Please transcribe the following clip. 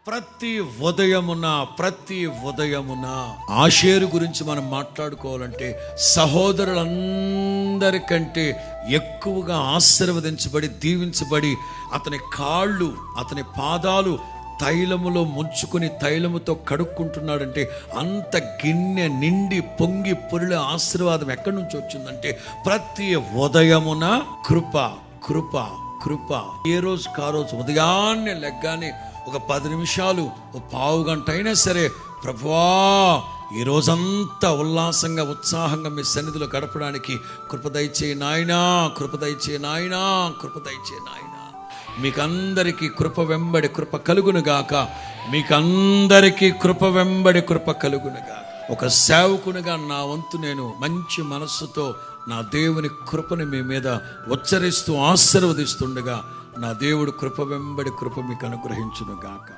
ప్రతి ఉదయమున ఆషేరు గురించి మనం మాట్లాడుకోవాలంటే సహోదరులందరికంటే ఎక్కువగా ఆశీర్వదించబడి దీవించబడి అతని కాళ్ళు అతని పాదాలు తైలములో ముంచుకొని తైలముతో కడుక్కుంటున్నాడంటే అంత గిన్నె నిండి పొంగి పొరిలే ఆశీర్వాదం ఎక్కడి నుంచి వచ్చిందంటే ప్రతి ఉదయమున కృప కృప కృప. ఏ రోజు కారోజు ఉదయాన్నే లెగ్గానే ఒక 10 నిమిషాలు, ఒక పావు గంట అయినా సరే, ప్రభువా ఈ రోజంతా ఉల్లాసంగా ఉత్సాహంగా మీ సన్నిధిలో గడపడానికి కృప దయచేయి నాయనా, కృప దయచేయి నాయనా, కృప దయచేయి నాయనా. మీకందరికీ కృప వెంబడి కృప కలుగునుగాక, మీకందరికీ కృప వెంబడి కృప కలుగునుగాక. ఒక సేవకునిగా నా వంతు నేను మంచి మనస్సుతో నా దేవుని కృపను మీ మీద ఉచ్చరిస్తూ ఆశీర్వదిస్తుండగా నా దేవుడు కృప వెంబడి కృప మీకు అనుగ్రహించునుగాక.